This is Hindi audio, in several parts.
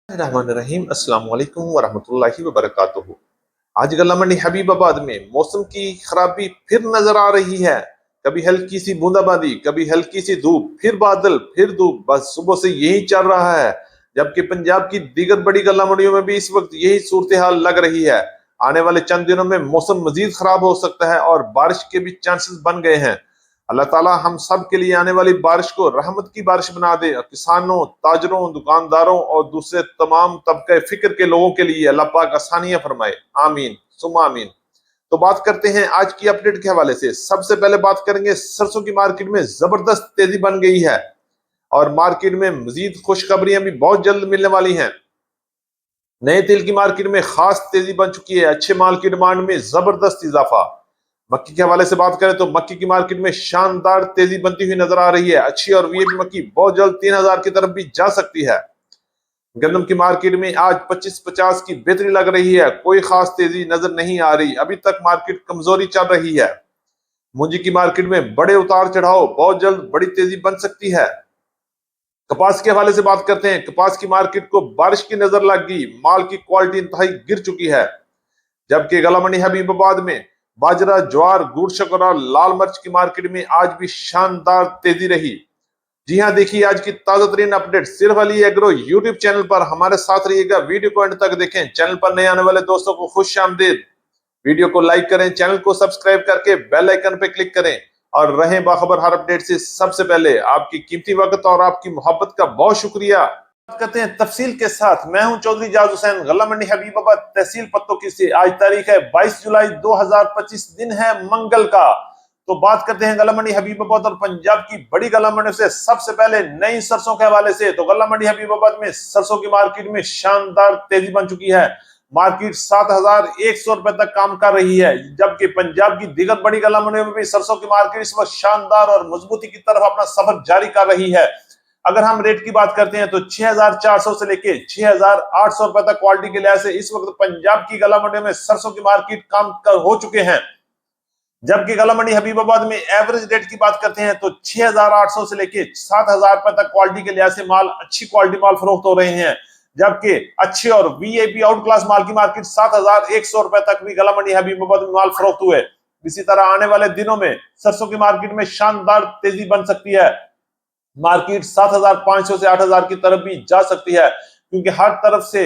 रहीम अस्सलाम वालेकुम वरहमतुल्लाहि वबरकातुहू। आज गला मंडी हबीबाबाद में मौसम की खराबी फिर नजर आ रही है। कभी हल्की सी बूंदाबांदी, कभी हल्की सी धूप, फिर बादल, फिर धूप, बस सुबह से यही चल रहा है। जबकि पंजाब की दीगर बड़ी गला मंडियों में भी इस वक्त यही सूरत हाल लग रही है। आने वाले चंद दिनों में मौसम मजीद खराब हो सकता है और बारिश के भी चांसेस बन गए हैं। अल्लाह ताला हम सब के लिए आने वाली बारिश को रहमत की बारिश बना दे। किसानों, ताजरों, दुकानदारों और दूसरे तमाम तबके फिक्र के लोगों के लिए अल्लाह पाक आसानियां फरमाए। आमीन सुम्मा आमीन। तो बात करते हैं आज की अपडेट के हवाले से। सबसे पहले बात करेंगे सरसों की मार्केट में जबरदस्त तेजी बन गई है और मार्केट में मजीद खुशखबरियां भी बहुत जल्द मिलने वाली हैं। नए तेल की मार्केट में खास तेजी बन चुकी है। अच्छे माल की डिमांड में जबरदस्त इजाफा। मक्की के हवाले से बात करें तो मक्की की मार्केट में शानदार तेजी बनती हुई नजर आ रही है। अच्छी और वीआईपी मक्की बहुत जल्द 3000 की तरफ भी जा सकती है। गंदम की मार्केट में आज 25-50 की बेहतरी लग रही है। कोई खास तेजी नजर नहीं आ रही। अभी तक मार्केट कमजोरी चल रही है। मूंजी की मार्केट में बड़े उतार चढ़ाव, बहुत जल्द बड़ी तेजी बन सकती है। कपास के हवाले से बात करते हैं। कपास की मार्केट को बारिश की नजर लग गई। माल की क्वालिटी इंतहाई गिर चुकी है। जबकि गला मंडी हबीबाबाद में बाजरा, ज्वार, गुड़ शक्कर और लाल मिर्च की मार्केट में आज भी शानदार तेजी रही। जी हाँ, देखिए आज की ताजा तरीन अपडेट सिर्फ अली एग्रो यूट्यूब चैनल पर। हमारे साथ रहिएगा, वीडियो को एंड तक देखें। चैनल पर नए आने वाले दोस्तों को खुश आमदीद। वीडियो को लाइक करें, चैनल को सब्सक्राइब करके बेल आइकन पे क्लिक करें और रहें बाखबर हर अपडेट से सबसे पहले। आपकी कीमती वक्त और आपकी मोहब्बत का बहुत शुक्रिया। बात करते हैं तफसील के साथ। मैं हूं चौधरी जाज हुसैन, गला मंडी हबीबाबाद, तहसील पत्तों की से। आज तारीख है 22 जुलाई 2025, दिन है मंगल का। तो बात करते हैं गला मंडी हबीबाबाद और पंजाब की बड़ी गला मंडी से। सबसे पहले नई सरसों के हवाले से। तो गला मंडी हबीबाबाद में सरसों की मार्केट में शानदार तेजी बन चुकी है। मार्केट 7100 रुपए तक काम कर रही है। जबकि पंजाब की दीगर बड़ी गला मंडियों में भी सरसों की मार्केट इस वक्त शानदार और मजबूती की तरफ अपना सफर जारी कर रही है। अगर हम रेट की बात करते हैं तो 6400 से लेके 6800 रुपए तक क्वालिटी के लिहाज से इस वक्त पंजाब की गला मंडी में सरसों की मार्केट काम कर हो चुके हैं। जबकि गला मंडी हबीबाबाद में एवरेज रेट की बात करते हैं तो 6800 से लेके 7000 रुपए तक क्वालिटी के लिहाज से माल, अच्छी क्वालिटी माल फरोख्त हो रहे हैं। जबकि अच्छे और वीआईपी आउट क्लास माल की मार्केट 7100 रुपए तक भी गला मंडी हबीबाबाद में माल फरोख्त हुए। इसी तरह आने वाले दिनों में सरसों की मार्केट में शानदार तेजी बन सकती है। मार्केट 7500 से 8000 की तरफ भी जा सकती है, क्योंकि हर तरफ से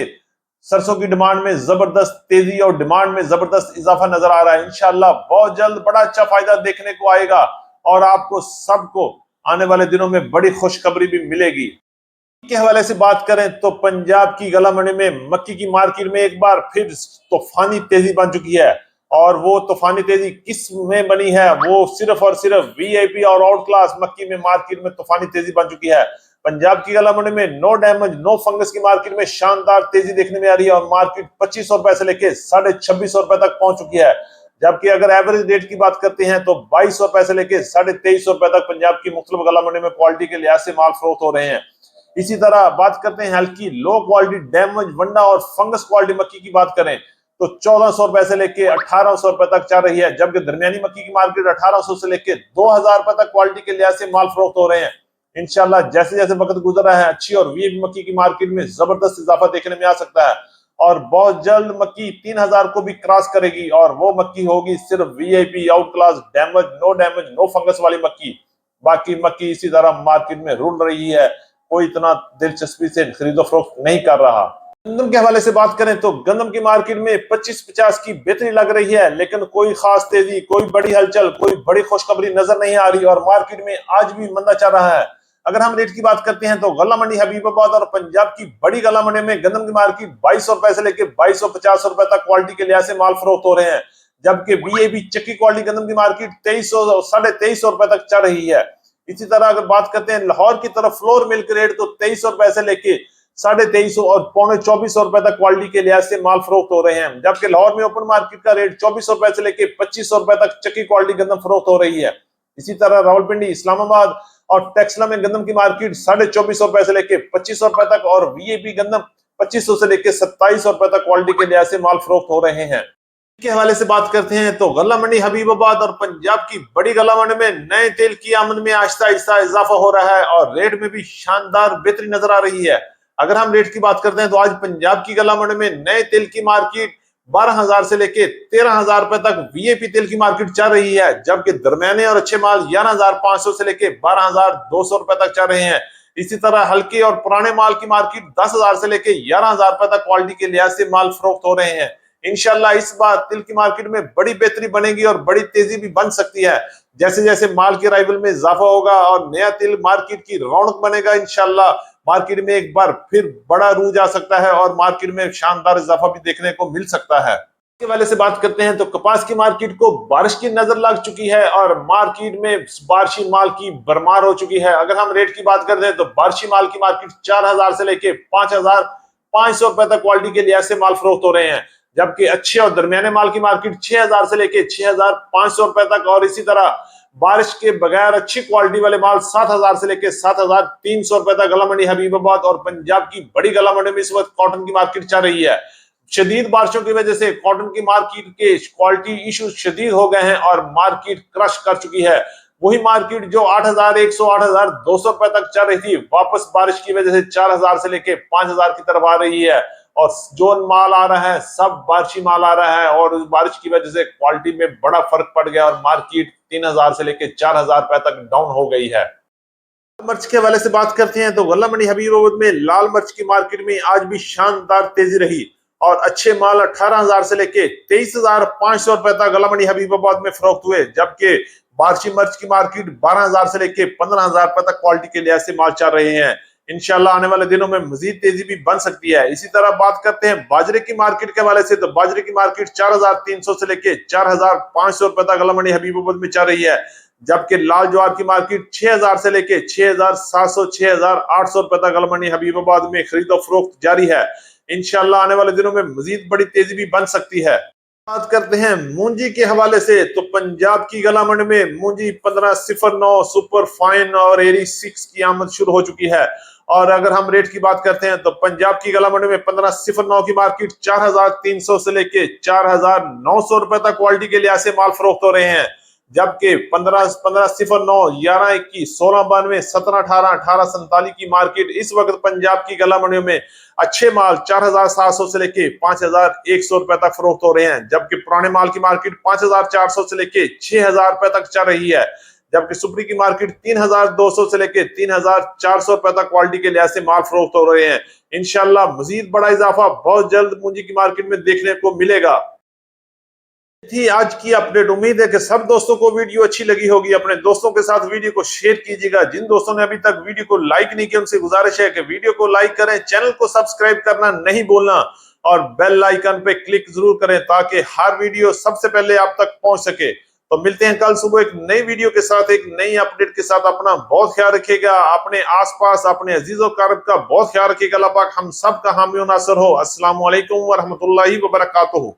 सरसों की डिमांड में जबरदस्त तेजी और डिमांड में जबरदस्त इजाफा नजर आ रहा है। इंशाल्लाह बहुत जल्द बड़ा अच्छा फायदा देखने को आएगा और आपको सबको आने वाले दिनों में बड़ी खुशखबरी भी मिलेगी। के हवाले से बात करें तो पंजाब की गला मंडी में मक्की की मार्केट में एक बार फिर तूफानी तेजी बन चुकी है। और वो तूफानी तेजी किस में बनी है? वो सिर्फ और सिर्फ वीआईपी और आउट क्लास मक्की में मार्केट में तूफानी तेजी बन चुकी है। पंजाब की गला मंडी में नो डैमेज नो फंगस की मार्केट में शानदार तेजी देखने में आ रही है और मार्केट 2500 रुपए से लेके 2650 रुपए तक पहुंच चुकी है। जबकि अगर एवरेज रेट की बात करते हैं तो 2200 रुपए से लेके 2350 रुपए तक पंजाब की मुख्तलिफ गला मंडी में क्वालिटी के लिहाज से माल फरोख्त हो रहे हैं। इसी तरह बात करते हैं हल्की लो क्वालिटी डैमेज वंडा और फंगस क्वालिटी मक्की की बात करें तो 1400 रुपए से लेके 1800 रुपए तक चल रही है। जबकि दरमियानी मक्की की मार्केट 1800 से लेके 2000 रुपए तक क्वालिटी के लिहाज से माल फरोख्त हो रहे हैं। इंशाल्लाह जैसे जैसे वक्त गुजर रहा है अच्छी और वीआईपी मक्की की मार्केट में जबरदस्त इजाफा देखने में आ सकता है और बहुत जल्द मक्की 3000 को भी क्रॉस करेगी और वो मक्की होगी सिर्फ VIP outclass damage no fungus वाली मक्की। बाकी मक्की इसी तरह मार्केट में रुल रही है, कोई इतना दिलचस्पी से खरीदो फरोख्त नहीं कर रहा। गंदम के हवाले से बात करें तो गंदम की मार्केट में 25-50 की बेहतरी लग रही है, लेकिन कोई खास तेजी, कोई बड़ी हलचल, कोई बड़ी खुशखबरी नजर नहीं आ रही और मार्केट में आज भी मंदा चल रहा है। अगर हम रेट की बात करते हैं तो गला मंडी हबीबाबाद और पंजाब की बड़ी गला मंडी में गंदम की मार्केट 2200 रुपए से लेकर 2250 रुपए तक क्वालिटी के लिहाज से माल फरोख्त हो रहे हैं। जबकि वीआईपी चक्की क्वालिटी गंदम की मार्केट 2300 2350 रुपए तक चल रही है। इसी तरह अगर बात करते हैं लाहौर की तरफ फ्लोर मिल्क रेट तो 2300 रुपए से लेके 2350 और 2400 रुपए तक क्वालिटी के लिहाज से माल फरोख्त हो रहे हैं। जबकि लाहौर में ओपन मार्केट का रेट 2400 रुपए से लेके 2500 रुपए तक चक्की क्वालिटी गंदम फरोख्त हो रही है। इसी तरह रावलपिंडी, इस्लामाबाद और टेक्सला में गंदम की मार्केट 2450 रुपए से लेके 2500 रुपए तक और वीआईपी गंदम 2500 से लेके 2700 रुपए तक क्वालिटी के लिहाज से माल फरोख्त हो रहे हैं। के हवाले से बात करते हैं तो गला मंडी हबीबाबाद और पंजाब की बड़ी गला मंडी में नए तेल की आमद में आहिस्ता आहिस्ता इजाफा हो रहा है और रेट में भी शानदार बेहतरी नजर आ रही है। अगर हम रेट की बात करते हैं तो आज पंजाब की गला मंडी में नए तेल की मार्केट 12,000 से लेके 13,000 रुपए तक वीएपी तेल की मार्केट चल रही है, जबकि दरमियाने और अच्छे माल 11,500 से लेके 12,200 रुपए तक चल रहे हैं। इसी तरह हल्के और पुराने माल की मार्केट 10,000 से लेके 11,000 रुपए तक क्वालिटी के लिहाज से माल फरोख्त हो रहे हैं। इंशाल्लाह इस बार तिल की मार्केट में बड़ी बेहतरी बनेगी और बड़ी तेजी भी बन सकती है। जैसे जैसे माल के अराइवल में इजाफा होगा और नया तिल मार्केट की रौनक बनेगा, इंशाल्लाह मार्केट में एक बार फिर बड़ा रूज आ सकता है और मार्केट में शानदार इजाफा भी देखने को मिल सकता है। के वाले से बात करते हैं तो कपास की मार्केट को बारिश की नजर लग चुकी है और मार्केट में बारिशी माल की भरमार हो चुकी है। अगर हम रेट की बात करते हैं तो बारिशी माल की मार्केट 4,000 से लेके 5,500 रुपए तक क्वालिटी के लिहाज से माल फरोख्त हो रहे हैं, जबकि अच्छे और दरमियाने माल की मार्केट 6,000 से लेके 6,500 रुपए तक, और इसी तरह बारिश के बगैर अच्छी क्वालिटी वाले माल 7,000 से लेके 7,300 रुपए तक गला मंडी हबीबाबाद और पंजाब की बड़ी गला मंडी में इस वक्त कॉटन की मार्केट चल रही है। शदीद बारिशों की वजह से कॉटन की मार्केट के क्वालिटी इशू शदीद हो गए हैं और मार्केट क्रश कर चुकी है। वही मार्केट जो 8,100 8,200 रुपए तक चल रही थी, वापस बारिश की वजह से 4,000 से लेके 5,000 की तरफ आ रही है और जो माल आ रहा है सब बारिशी माल आ रहा है और उस बारिश की वजह से क्वालिटी में बड़ा फर्क पड़ गया और मार्केट 3,000 से लेके 4,000 रुपए तक डाउन हो गई है। मिर्च के हवाले से बात करते हैं तो गला मंडी हबीबाबाद में लाल मिर्च की मार्केट में आज भी शानदार तेजी रही और अच्छे माल 18,000 से लेके 23,500 रुपए तक गला मंडी हबीबाबाद में फरोख्त हुए, जबकि बारिशी मिर्च की मार्केट 12,000 से लेके 15,000 रुपए तक क्वालिटी के लिहाज से माल चल रहे हैं। इंशाल्लाह आने वाले दिनों में मजीद तेजी भी बन सकती है। इसी तरह बात करते हैं बाजरे की मार्केट के हवाले से तो बाजरे की मार्केट 4,300 से लेके 4,500 रुपए तक गला मंडी हबीबाबाद में चल रही है, जबकि लाल ज्वार की मार्केट 6,000 से लेके 6,700 6,800 रुपए तक गला मंडी हबीबाबाद में खरीदो फरोख्त जारी है। इंशाल्लाह आने वाले दिनों में मजीद बड़ी तेजी भी बन सकती है। बात करते हैं मूंजी के हवाले से तो पंजाब की गला मंडी में मूंजी 1509 सुपर फाइन और एरी 6 की आमद शुरू हो चुकी है। और अगर हम रेट की बात करते हैं तो पंजाब की गला मंडी में 1509 की मार्केट 4,300 से लेके 4,900 रुपए तक क्वालिटी के लिहाज से माल फरोख्त हो रहे हैं, जबकि 1509 1121 1692 1718 1847 की मार्केट इस वक्त पंजाब की गला मंडियों में अच्छे माल 4,700 से लेके 5,100 रुपए तक फरोख्त हो रहे हैं, जबकि पुराने माल की मार्केट 5,400 से लेके 6,000 रुपए तक चल रही है, जबकि सुपरी की मार्केट 3,200 से लेके 3,400 रुपए तक क्वालिटी के लिहाज से माल फरोख्त हो रहे हैं। इंशाल्लाह मजीद बड़ा इजाफा बहुत जल्द मूंजी की मार्केट में देखने को मिलेगा। थी आज की अपडेट। उम्मीद है कि सब दोस्तों को वीडियो अच्छी लगी होगी। अपने दोस्तों के साथ वीडियो को शेयर कीजिएगा। जिन दोस्तों ने अभी तक वीडियो को लाइक नहीं किया उनसे गुजारिश है कि वीडियो को लाइक करें, चैनल को सब्सक्राइब करना नहीं भूलना और बेल आइकन पे क्लिक जरूर करें ताकि हर वीडियो सबसे पहले आप तक पहुंच सके। तो मिलते हैं कल सुबह एक नई वीडियो के साथ, एक नई अपडेट के साथ। अपना बहुत ख्याल रखिएगा, अपने आसपास अपने अजीजों कारब का बहुत ख्याल रखिएगा। अल्लाह पाक हम सब का हामी और नासर हो। अस्सलाम वालेकुम व रहमतुल्लाहि व बरकातुहू।